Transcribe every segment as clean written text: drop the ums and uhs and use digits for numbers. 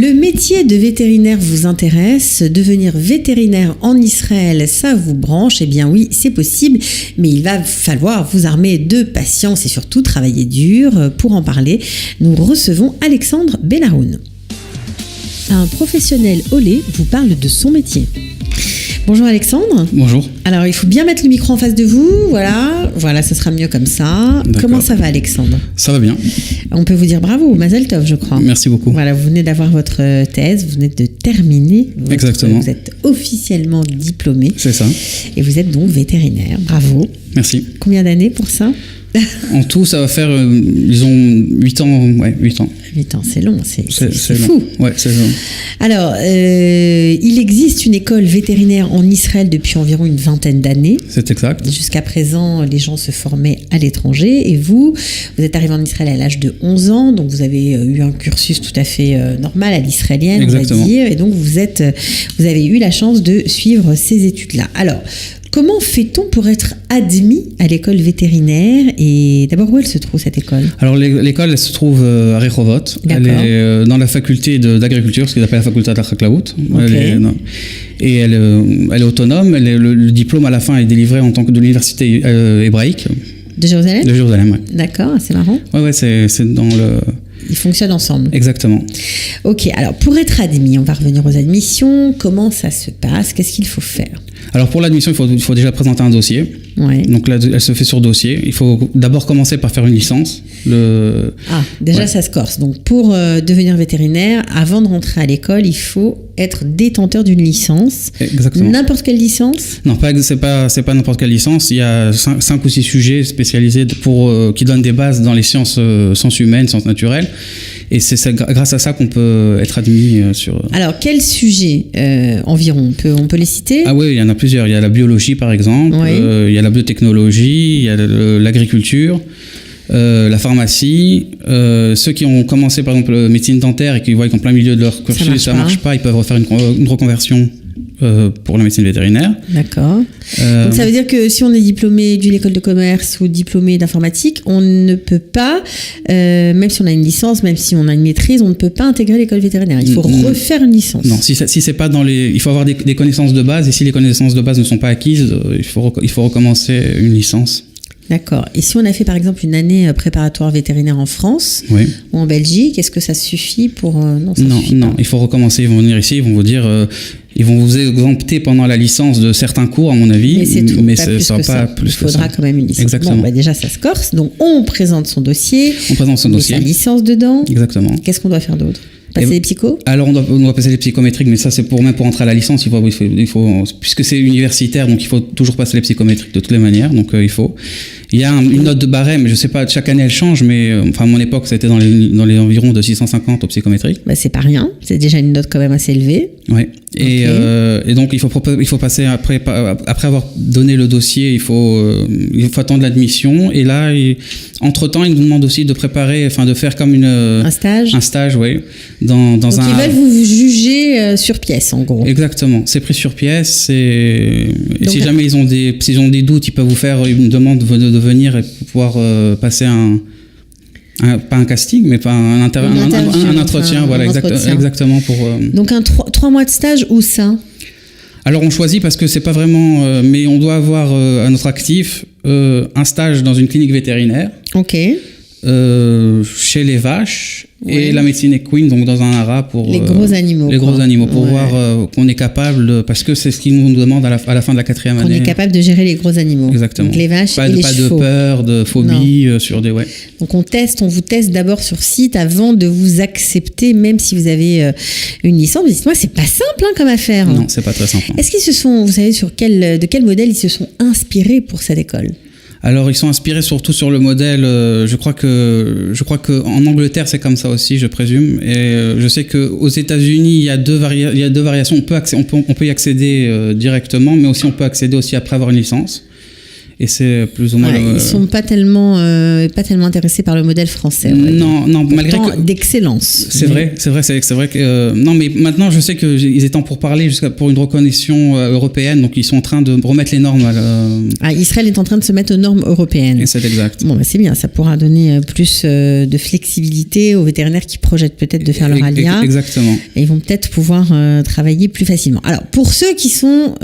Le métier de vétérinaire vous intéresse, devenir vétérinaire en Israël, ça vous branche? Eh bien oui, c'est possible, mais il va falloir vous armer de patience et surtout travailler dur. Pour en parler, nous recevons Alexandre Benahoun. Un professionnel au lait vous parle de son métier. Bonjour Alexandre. Bonjour. Alors il faut bien mettre le micro en face de vous, voilà, ça sera mieux comme ça. D'accord. Comment ça va Alexandre? Ça va bien. On peut vous dire bravo, Mazel Tov je crois. Merci beaucoup. Voilà, vous venez d'avoir votre thèse, vous venez de terminer. Exactement. Vous êtes officiellement diplômé. C'est ça. Et vous êtes donc vétérinaire, bravo. Merci. Combien d'années pour ça? En tout, ça va faire, disons, 8 ans. Ouais, 8 ans. 8 ans, c'est long, c'est long. fou. Ouais, c'est long. Alors, il existe une école vétérinaire en Israël depuis environ une vingtaine d'années. C'est exact. Jusqu'à présent, les gens se formaient à l'étranger. Et vous êtes arrivé en Israël à l'âge de 11 ans, donc vous avez eu un cursus tout à fait normal à l'israélienne, Exactement. on va dire. Et donc, vous avez eu la chance de suivre ces études-là. Alors, comment fait-on pour être admis à l'école vétérinaire? Et d'abord, où elle se trouve cette école? Alors l'école, elle se trouve à Rehovot. Elle est dans la faculté d'agriculture, ce qu'ils appellent la faculté d'Achaklaout. Okay. Et elle est autonome. Le diplôme à la fin est délivré en tant que de l'université hébraïque. De Jérusalem? De Jérusalem, ouais. D'accord, c'est marrant. Ouais, c'est dans le... Ils fonctionnent ensemble. Exactement. Ok, alors pour être admis, on va revenir aux admissions. Comment ça se passe? Qu'est-ce qu'il faut faire? Alors pour l'admission, il faut déjà présenter un dossier. Ouais. Donc là, elle se fait sur dossier. Il faut d'abord commencer par faire une licence. Déjà ça se corse. Donc pour devenir vétérinaire, avant de rentrer à l'école, il faut être détenteur d'une licence. Exactement. N'importe quelle licence? Non, c'est pas n'importe quelle licence. Il y a 5 ou 6 sujets spécialisés qui donnent des bases dans les sciences humaines, sciences naturelles. Et c'est grâce à ça qu'on peut être admis sur... Alors, quels sujets environ? On peut les citer? Ah oui, il y en a plusieurs. Il y a la biologie, par exemple. Oui. Il y a la biotechnologie. Il y a l'agriculture. La pharmacie. Ceux qui ont commencé, par exemple, médecine dentaire et qui voient qu'en plein milieu de leur cursus, ça marche pas, ils peuvent refaire une reconversion pour la médecine vétérinaire. D'accord. Donc ça veut dire que si on est diplômé d'une école de commerce ou diplômé d'informatique, on ne peut pas, même si on a une licence, même si on a une maîtrise, on ne peut pas intégrer l'école vétérinaire. Il faut refaire une licence. Non, si c'est pas il faut avoir des connaissances de base, et si les connaissances de base ne sont pas acquises, il faut recommencer une licence. D'accord. Et si on a fait par exemple une année préparatoire vétérinaire en France ou en Belgique, est-ce que ça suffit pour... Non, il faut recommencer. Ils vont venir ici, ils vont vous dire... ils vont vous exempter pendant la licence de certains cours, à mon avis. Mais c'est tout, mais pas ça plus sera que ça. pas plus Il faudra que ça. quand même une licence. Exactement. Bon, déjà, ça se corse. Donc, on présente son dossier. On met sa licence dedans. Exactement. Qu'est-ce qu'on doit faire d'autre? Passer les psychos? Alors, on doit passer les psychométriques, mais ça, c'est pour entrer à la licence. Il faut, puisque c'est universitaire, donc il faut toujours passer les psychométriques de toutes les manières. Donc, il faut. Il y a une note de barème, je sais pas, chaque année elle change, mais à mon époque, ça a été dans les environs de 650 au psychométrique. C'est pas rien. C'est déjà une note quand même assez élevée. Ouais. Et donc, il faut passer après avoir donné le dossier, il faut attendre l'admission. Et là, entre-temps, ils nous demandent aussi de faire comme un stage. Un stage, oui. Donc, ils veulent vous juger sur pièce, en gros. Exactement. C'est pris sur pièce. Et si jamais ils ont des doutes, ils peuvent vous faire une demande de venir et pouvoir passer pas un casting, mais pas un entretien. Voilà, exactement. Donc, 3 mois de stage, où ça? Alors, on choisit parce que c'est pas vraiment... mais on doit avoir à notre actif un stage dans une clinique vétérinaire. Ok. Chez les vaches et la médecine équine, donc dans un haras pour les gros animaux. Les gros animaux, pour voir qu'on est capable parce que c'est ce qu'ils nous demandent à la fin de la 4e année. Qu'on est capable de gérer les gros animaux. Exactement. Donc les vaches et les chevaux. Pas de peur, de phobie sur des... Ouais. Donc on vous teste d'abord sur site avant de vous accepter, même si vous avez une licence. Mais dites-moi, c'est pas simple comme affaire. Non, c'est pas très simple. Est-ce qu'ils vous savez de quel modèle ils se sont inspirés pour cette école? Alors, ils sont inspirés surtout sur le modèle. Je crois que en Angleterre, c'est comme ça aussi, je présume. Et je sais que aux États-Unis, il y a deux variations. On peut y accéder directement, mais aussi on peut accéder aussi après avoir une licence. Et c'est plus ou moins. Ils sont pas tellement intéressés par le modèle français. Non, malgré que d'excellence. C'est vrai que non, mais maintenant je sais qu'ils étaient en pourparlers pour une reconnaissance européenne, donc ils sont en train de remettre les normes. Israël est en train de se mettre aux normes européennes. Et c'est exact. Bon, c'est bien, ça pourra donner plus de flexibilité aux vétérinaires qui projettent peut-être de faire leur alia. Exactement. Et ils vont peut-être pouvoir travailler plus facilement. Alors, pour ceux qui sont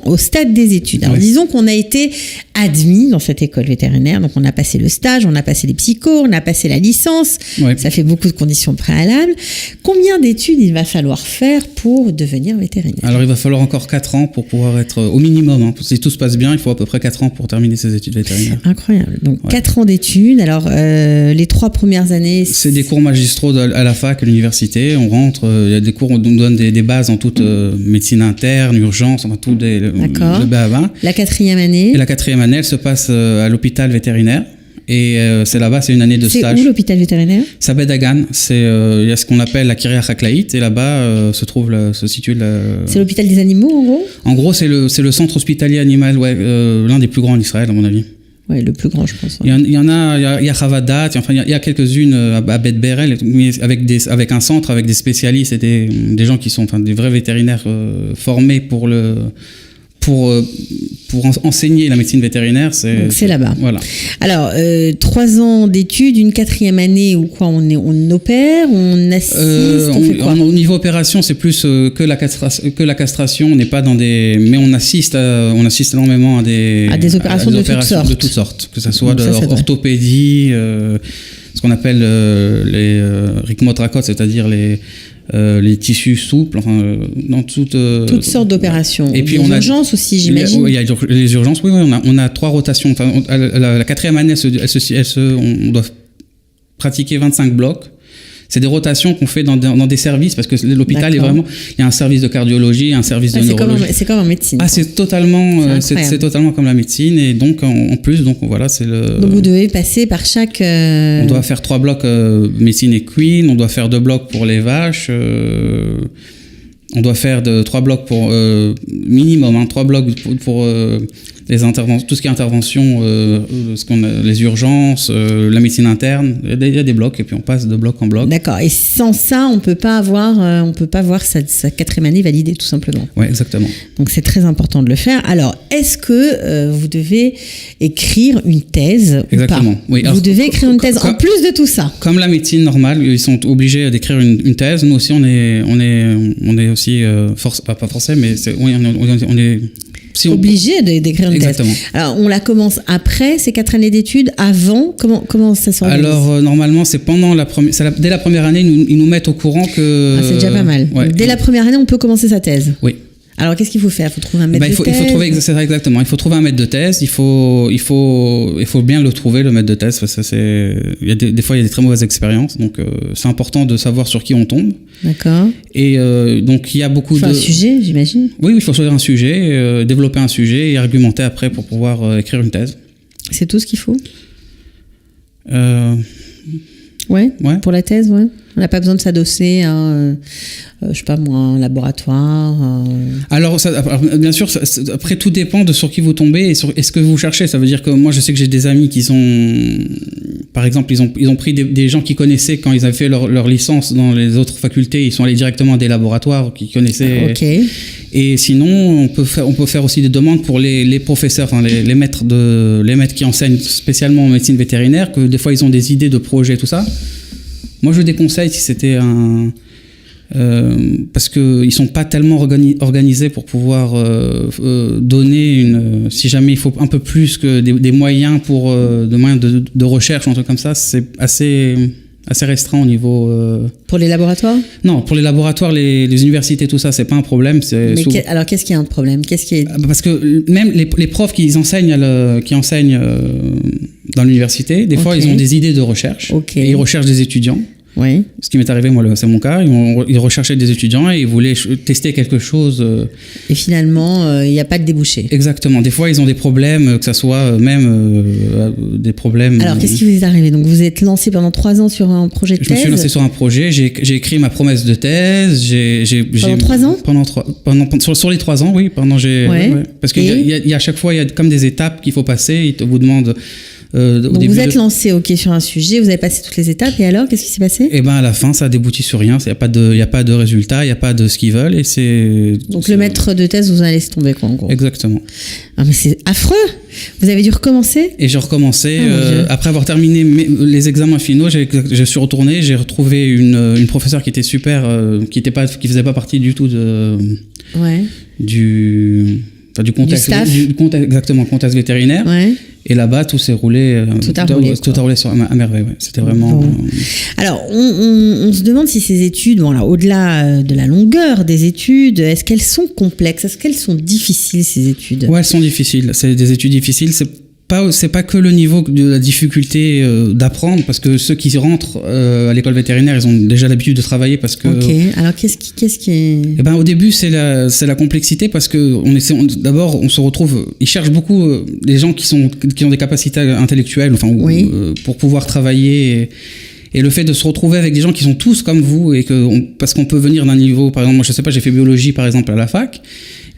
au stade des études, alors disons qu'on a été admis dans cette école vétérinaire, donc on a passé le stage, on a passé les psychos, on a passé la licence, ça fait beaucoup de conditions préalables. Combien d'études il va falloir faire pour devenir vétérinaire? Alors il va falloir encore 4 ans pour pouvoir être au minimum, si tout se passe bien, il faut à peu près 4 ans pour terminer ses études vétérinaires. Incroyable, donc 4 ans d'études. Alors les 3 premières années... C'est des cours magistraux à la fac, à l'université, on rentre, il y a des cours, on nous donne des bases en toute médecine interne, urgence, enfin tout le BABA. La 4e année? Et la 4e année, elle se passe à l'hôpital vétérinaire. Et c'est là-bas, c'est une année de stage. C'est où l'hôpital vétérinaire? Sabed Dagan. Il y a ce qu'on appelle la Kiryat Haklaït, et là-bas se situe C'est l'hôpital des animaux, en gros? En gros, c'est le centre hospitalier animal, l'un des plus grands en Israël, à mon avis. Ouais, le plus grand, je pense. Ouais. Il y a Chavadat, enfin, il y a quelques-unes à Bet Berel, mais avec un centre, avec des spécialistes et des gens qui sont, enfin, des vrais vétérinaires formés pour enseigner la médecine vétérinaire. Donc c'est là-bas. Voilà. Alors, 3 ans d'études, une 4e année où quoi, on opère, on assiste, on fait quoi? Au niveau opération, c'est plus que la castration. On n'est pas dans des, mais on assiste énormément à des opérations de toutes sortes. Que ça soit orthopédie, ce qu'on appelle les rikmotrakotes, c'est-à-dire les tissus souples, enfin, dans toutes sortes d'opérations. Et puis les urgences aussi, j'imagine. Il y a les urgences, oui, on a 3 rotations. Enfin, la 4e année, on doit pratiquer 25 blocs. C'est des rotations qu'on fait dans des services, parce que l'hôpital est vraiment, il y a un service de cardiologie, un service de neurologie. C'est comme en médecine. C'est totalement comme la médecine, et donc en plus, donc voilà, c'est le. Donc vous devez passer par chaque. On doit faire 3 blocs médecine équine, on doit faire 2 blocs pour les vaches. On doit faire 3 blocs pour minimum, 3 blocs pour les interventions, tout ce qui est intervention, les urgences, la médecine interne. Il y a des blocs et puis on passe de bloc en bloc. D'accord. Et sans ça, on peut pas avoir sa 4e année validée, tout simplement. Oui, exactement. Donc c'est très important de le faire. Alors, est-ce que vous devez écrire une thèse exactement. ou pas? Oui. Vous devez écrire une thèse en plus de tout ça. Comme la médecine normale, ils sont obligés d'écrire une thèse. Nous aussi, on est aussi pas français, mais on est obligé d'écrire une thèse. Alors, on la commence après ces 4 années d'études, avant, comment ça s'organise? Alors, normalement, c'est pendant dès la première année, ils nous mettent au courant que... c'est déjà pas mal. Ouais. Dès la première année, on peut commencer sa thèse. Oui. Alors, qu'est-ce qu'il faut faire? Il faut trouver un maître de thèse? Il faut trouver un maître de thèse. Il faut bien le trouver, le maître de thèse. Des fois, il y a des très mauvaises expériences. Donc, c'est important de savoir sur qui on tombe. D'accord. Et donc, il y a beaucoup un sujet, j'imagine? Oui, il faut choisir un sujet, développer un sujet et argumenter après pour pouvoir écrire une thèse. C'est tout ce qu'il faut? Ouais. Pour la thèse, ouais. On n'a pas besoin de s'adosser à, je sais pas moi, un laboratoire. Alors, bien sûr, après tout dépend de sur qui vous tombez et ce que vous cherchez. Ça veut dire que moi, je sais que j'ai des amis qui par exemple, ils ont pris des gens qui connaissaient quand ils avaient fait leur licence dans les autres facultés. Ils sont allés directement à des laboratoires qui connaissaient. Ok. Et sinon, on peut faire aussi des demandes pour les professeurs, enfin les maîtres qui enseignent spécialement en médecine vétérinaire, que des fois ils ont des idées de projets, tout ça. Moi, je déconseille si c'était parce qu'ils sont pas tellement organisés pour pouvoir donner si jamais il faut un peu plus que des moyens de recherche ou un truc comme ça, c'est assez restreint au niveau. Pour les laboratoires? Non, pour les laboratoires, les universités, tout ça, c'est pas un problème. Alors, qu'est-ce qui est un problème? Parce que même les profs qui enseignent dans l'université, des fois, ils ont des idées de recherche. Okay. Et ils recherchent des étudiants. Oui. Ce qui m'est arrivé, moi, c'est mon cas. Ils recherchaient des étudiants et ils voulaient tester quelque chose. Et finalement, il n'y a pas de débouché. Exactement. Des fois, ils ont des problèmes, que ça soit même des problèmes. Alors, qu'est-ce qui vous est arrivé? Donc, vous êtes lancé pendant 3 ans sur un projet de thèse? Je me suis lancé sur un projet. J'ai écrit ma promesse de thèse. Pendant 3 ans? Sur les 3 ans, oui. Parce qu'il y a à chaque fois, il y a comme des étapes qu'il faut passer. Ils vous demandent. Donc vous êtes lancé sur un sujet, vous avez passé toutes les étapes et alors qu'est-ce qui s'est passé? Et ben à la fin ça aboutit sur rien, il y a pas de résultat, il y a pas de ce qu'ils veulent et c'est. Donc le maître de thèse vous en laisse tomber quoi en gros. Exactement. Ah mais c'est affreux. Vous avez dû recommencer? Et j'ai recommencé après avoir terminé les examens finaux, je suis retourné, j'ai retrouvé une professeure qui était super, qui faisait pas partie du tout du contexte, exactement, contexte vétérinaire. Ouais. Et là-bas, tout s'est roulé. Tout a roulé à merveille. Ouais. C'était vraiment. Bon. Alors, on se demande si ces études, au-delà de la longueur des études, est-ce qu'elles sont complexes? Est-ce qu'elles sont difficiles, ces études? Ouais, elles sont difficiles. C'est des études difficiles. C'est pas que le niveau de la difficulté d'apprendre, parce que ceux qui rentrent à l'école vétérinaire, ils ont déjà l'habitude de travailler parce que. Ok. Alors qu'est-ce qui est. Eh ben au début c'est la complexité parce que d'abord on se retrouve, ils cherchent beaucoup les gens qui ont des capacités intellectuelles, pour pouvoir travailler. Et le fait de se retrouver avec des gens qui sont tous comme vous et parce qu'on peut venir d'un niveau, par exemple, moi je sais pas, j'ai fait biologie par exemple à la fac.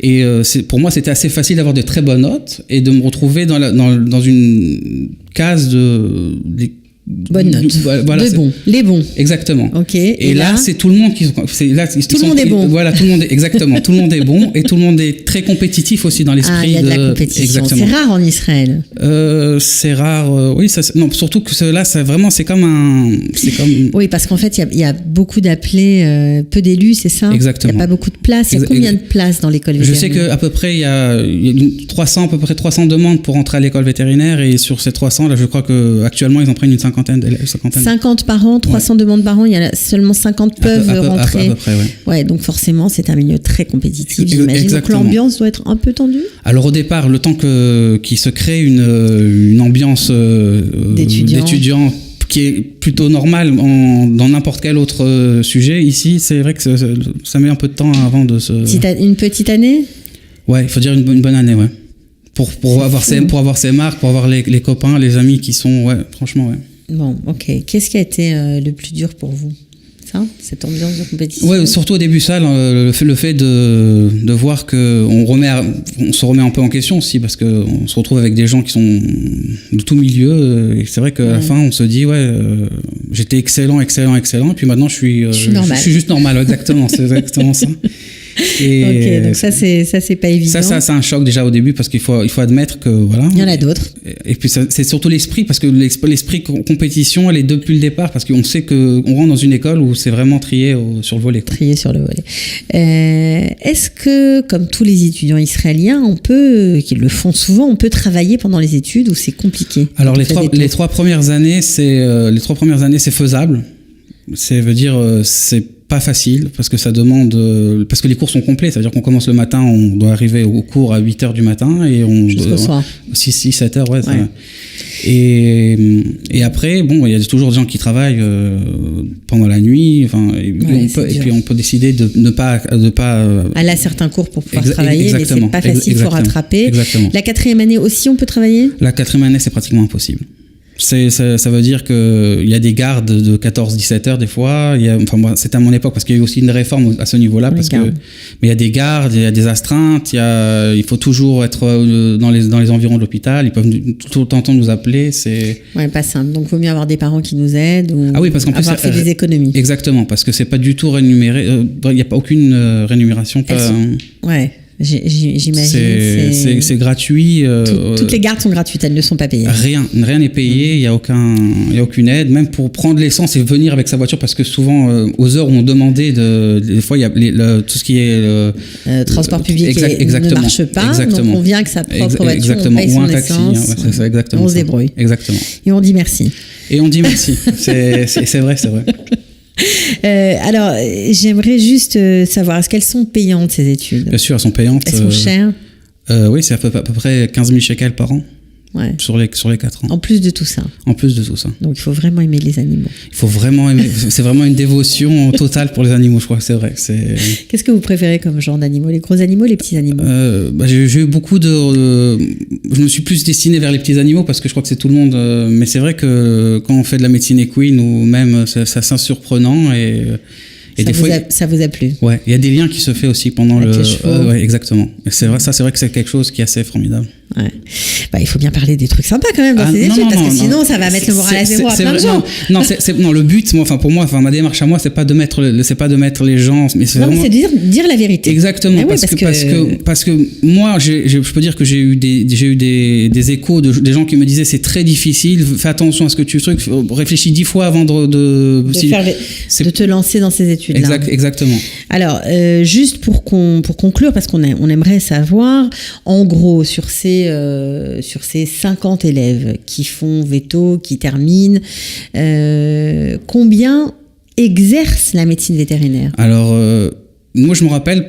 Et pour moi, c'était assez facile d'avoir de très bonnes notes et de me retrouver dans une case de bonnes notes. Voilà, les bons. Exactement. Ok. Et là, c'est tout le monde qui. Tout le monde est bon. Voilà, tout le monde exactement. Tout le monde est bon et tout le monde est très compétitif aussi dans l'esprit. Ah, il y a de la compétition. Exactement. C'est rare en Israël. C'est rare. Oui, non, surtout que là, c'est comme. Oui, parce qu'en fait, il y a beaucoup d'appelés, peu d'élus, c'est ça? Exactement. Il n'y a pas beaucoup de places. Il y a combien de places dans l'école vétérinaire? Je sais qu'à peu près, il y a à peu près 300 demandes pour entrer à l'école vétérinaire et sur ces 300, là, je crois qu'actuellement, ils en prennent une cinquantaine d'élèves. 50 par an, 300 demandes par an, il y a seulement 50 peuvent rentrer. À peu près, ouais, donc forcément, c'est un milieu très compétitif, j'imagine. Donc l'ambiance doit être un peu tendue? Alors au départ, le temps qu'il se crée une ambiance d'étudiants qui est plutôt normale dans n'importe quel autre sujet, ici, c'est vrai que ça met un peu de temps avant de se... Une petite année? Ouais, il faut dire une bonne année, ouais. Pour avoir ses marques, pour avoir les copains, les amis qui sont... Ouais, franchement, ouais. Bon, ok. Qu'est-ce qui a été le plus dur pour vous? Cette ambiance de compétition? Ouais, surtout au début, ça, le fait de voir qu'on se remet un peu en question aussi, parce qu'on se retrouve avec des gens qui sont de tout milieu, et c'est vrai qu'à la fin, on se dit, j'étais excellent, et puis maintenant, je suis juste normal, exactement, c'est exactement ça. Ok, donc ça c'est pas évident. Ça c'est un choc déjà au début parce qu'il faut admettre que voilà. Il y en a d'autres. Et puis c'est surtout l'esprit, parce que l'esprit compétition elle est depuis le départ, parce qu'on sait qu'on rentre dans une école où c'est vraiment trié sur le volet. Trié sur le volet. Est-ce que, comme tous les étudiants israéliens, qui le font souvent, on peut travailler pendant les études ou c'est compliqué? Alors les trois premières années c'est faisable. Ça veut dire c'est pas facile parce que ça demande parce que les cours sont complets, ça veut dire qu'on commence le matin, on doit arriver au cours à 8h du matin et jusqu'au soir 7h et après bon, il y a toujours des gens qui travaillent pendant la nuit, et puis on peut décider de ne pas aller à certains cours pour pouvoir travailler, mais c'est pas facile, il faut rattraper. Exactement. La 4e année aussi on peut travailler? La 4e année c'est pratiquement impossible. Ça veut dire qu'il y a des gardes de 14-17 heures des fois. C'était à mon époque parce qu'il y a eu aussi une réforme à ce niveau-là. Mais il y a des gardes, il y a des astreintes, il faut toujours être dans les environs de l'hôpital. Ils peuvent tout le temps nous appeler. Ouais, pas simple. Donc, il vaut mieux avoir des parents qui nous aident ou parce qu'en plus, avoir fait des économies. Exactement, parce que c'est pas du tout rémunéré. Il n'y a pas aucune rémunération. Ouais. J'imagine. C'est gratuit. Toutes les gardes sont gratuites, elles ne sont pas payées. Rien n'est payé, il y a aucune aide, même pour prendre l'essence et venir avec sa voiture, parce que souvent aux heures où on demandait des fois il y a tout ce qui est transport public ne marche pas, exactement. Donc on vient avec sa propre voiture, exactement. On paye ou son un taxi, essence, c'est ça, exactement. On se débrouille. Exactement. Et on dit merci. C'est vrai. Alors, j'aimerais juste savoir, est-ce qu'elles sont payantes ces études? Bien sûr, elles sont payantes. Elles sont chères? Oui, c'est à peu près 15 000 shekels par an. Ouais. Sur les 4 ans. En plus de tout ça. En plus de tout ça. Donc il faut vraiment aimer les animaux. Il faut vraiment aimer. C'est vraiment une dévotion totale pour les animaux, je crois que c'est vrai. Qu'est-ce que vous préférez comme genre d'animaux? Les gros animaux, les petits animaux? J'ai eu beaucoup de. Je me suis plus destiné vers les petits animaux parce que je crois que c'est tout le monde. Mais c'est vrai que quand on fait de la médecine équine ou même, ça c'est surprenant et des fois, ça vous a plu? Ouais, il y a des liens qui se fait aussi pendant avec les chevaux. Ouais, exactement. Et c'est vrai, c'est vrai que c'est quelque chose qui est assez formidable. Ouais. Il faut bien parler des trucs sympas quand même dans ces études, parce que sinon ça va mettre le moral à zéro à plein de gens. Non, le but, pour moi, ma démarche à moi, c'est pas de mettre les gens, mais c'est vraiment. C'est de dire la vérité. Exactement, parce que moi, je peux dire que j'ai eu des échos de gens qui me disaient c'est très difficile, fais attention à ce que tu trucs, réfléchis 10 fois avant de te lancer dans ces études-là. Exactement. Alors, juste pour conclure, parce qu'on aimerait savoir, en gros, sur ces 50 élèves qui font veto, qui terminent, combien exercent la médecine vétérinaire? Alors, moi je me rappelle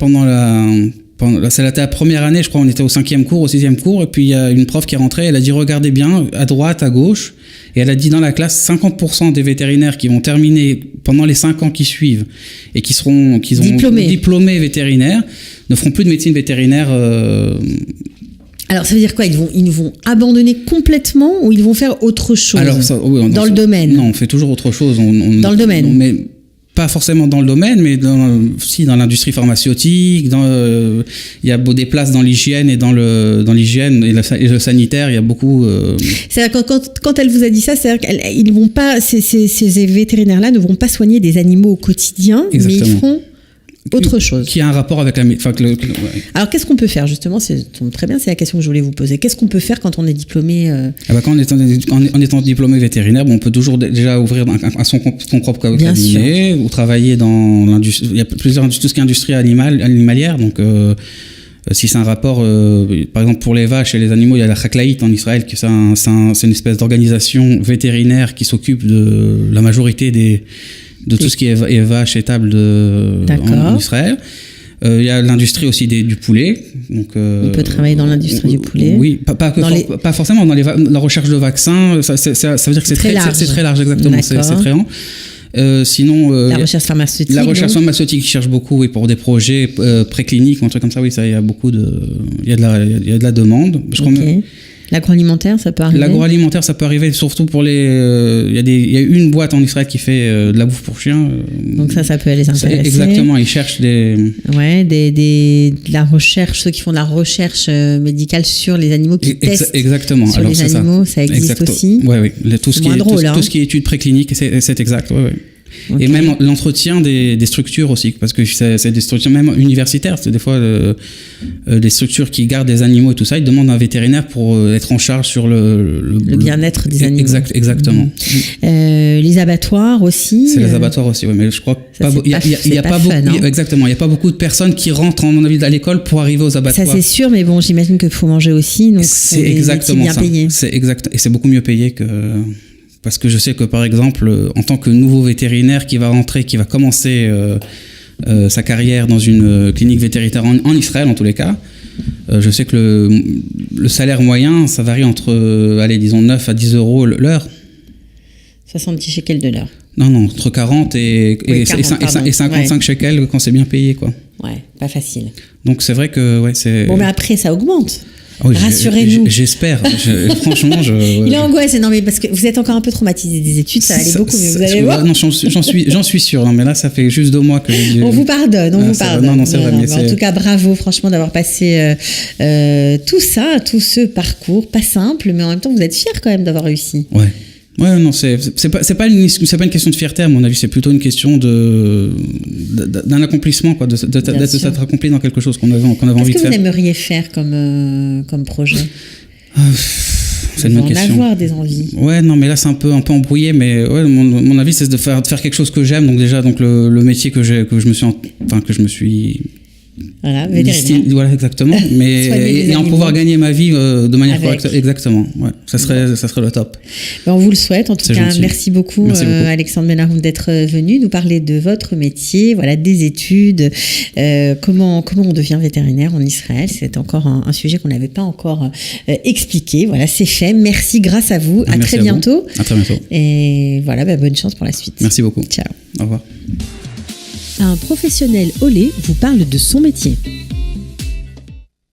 c'était la première année, je crois, on était au 5e cours, au 6e cours, et puis il y a une prof qui est rentrée, elle a dit regardez bien, à droite, à gauche, et elle a dit dans la classe, 50% des vétérinaires qui vont terminer pendant les 5 ans qui suivent et qui seront diplômés vétérinaires ne feront plus de médecine vétérinaire. Alors ça veut dire quoi? Ils vont abandonner complètement ou ils vont faire autre chose? Alors, dans le domaine? Non, on fait toujours autre chose. Dans le domaine? Mais pas forcément dans le domaine, mais dans l'industrie pharmaceutique. Il y a des places dans l'hygiène et dans l'hygiène et le sanitaire. Il y a beaucoup. C'est-à-dire quand elle vous a dit ça, c'est-à-dire qu'ils vont pas, ces vétérinaires-là ne vont pas soigner des animaux au quotidien, exactement. Mais ils feront autre chose. Qui a un rapport avec la médecine. Alors, qu'est-ce qu'on peut faire, justement? Très bien, c'est la question que je voulais vous poser. Qu'est-ce qu'on peut faire quand on est diplômé Quand en étant diplômé vétérinaire, on peut toujours déjà ouvrir son propre cabinet ou travailler dans l'industrie. Il y a plusieurs industries, tout ce qui est industrie animalière. Donc, si c'est un rapport, par exemple pour les vaches et les animaux, il y a la Chaklaït en Israël, qui c'est une espèce d'organisation vétérinaire qui s'occupe de la majorité de tout ce qui est vache, étable en Israël. Il y a l'industrie aussi du poulet. Donc, on peut travailler dans l'industrie du poulet. Oui, pas forcément dans la recherche de vaccins. Ça veut dire que c'est très large. C'est très large, exactement. C'est très grand. Sinon, la recherche pharmaceutique. La recherche pharmaceutique qui cherche beaucoup, oui, pour des projets précliniques, un truc comme ça. Oui, ça, il y a beaucoup il y a de la demande. L'agroalimentaire, ça peut arriver. L'agroalimentaire, ça peut arriver, surtout pour il y a une boîte en Israël qui fait de la bouffe pour chiens. Donc ça peut les intéresser. Exactement, ils cherchent de la recherche, ceux qui font de la recherche médicale sur les animaux qui testent. Exactement. Sur les animaux, ça existe aussi. Oui. Tout ce qui est études précliniques, c'est exact. Oui. Okay. Et même l'entretien des structures aussi, parce que c'est des structures même universitaires, c'est des fois des structures qui gardent des animaux et tout ça, ils demandent un vétérinaire pour être en charge sur le bien-être des animaux. Exactement. Les abattoirs aussi. C'est les abattoirs aussi, oui, mais je crois qu'il n'y a pas beaucoup. Exactement, il n'y a pas beaucoup de personnes qui rentrent, à mon avis, à l'école pour arriver aux abattoirs. Ça c'est sûr, mais bon, j'imagine qu'il faut manger aussi, donc c'est exactement bien ça. Payé. C'est exact, et c'est beaucoup mieux payé que. Parce que je sais que, par exemple, en tant que nouveau vétérinaire qui va commencer sa carrière dans une clinique vétérinaire en Israël, en tous les cas, je sais que le salaire moyen, ça varie entre, disons, 9 à 10 euros l'heure. 70 shekels de l'heure. Non, entre 40 et 55 shekels quand c'est bien payé, quoi. Ouais, pas facile. Donc c'est vrai que, c'est... Bon, mais après, ça augmente. Oui, rassurez-nous. J'espère. Franchement, il est angoissé. Non, mais parce que vous êtes encore un peu traumatisé des études, ça allait beaucoup mieux. Vous allez voir. Non, j'en suis sûr. Non, mais là, ça fait juste 2 mois que j'ai. On vous pardonne. Non, c'est vrai. Mais en tout cas, bravo, franchement, d'avoir passé tout ce parcours, pas simple, mais en même temps, vous êtes fiers quand même d'avoir réussi. Ouais, non, c'est pas une question de fierté, à mon avis, c'est plutôt une question d'un accomplissement, quoi, d'être accompli dans quelque chose qu'on avait envie de faire. Qu'est-ce que vous aimeriez faire comme projet? C'est une bonne question. En avoir des envies. Ouais, non, mais là c'est un peu embrouillé, mais ouais, mon avis c'est de faire quelque chose que j'aime, donc déjà le métier que je me suis Voilà, vétérinaire. Voilà, exactement. Mais et en pouvoir gagner ma vie de manière correcte. Exactement. Ouais, ça serait le top. Ben, on vous le souhaite. En tout cas, gentil. merci beaucoup, Alexandre Benaroun, d'être venu nous parler de votre métier, voilà, des études, comment on devient vétérinaire en Israël. C'est encore un sujet qu'on n'avait pas encore expliqué. Voilà, c'est fait. Merci, grâce à vous. À très bientôt. À très bientôt. Et voilà, bonne chance pour la suite. Merci beaucoup. Ciao. Au revoir. Un professionnel au lait vous parle de son métier.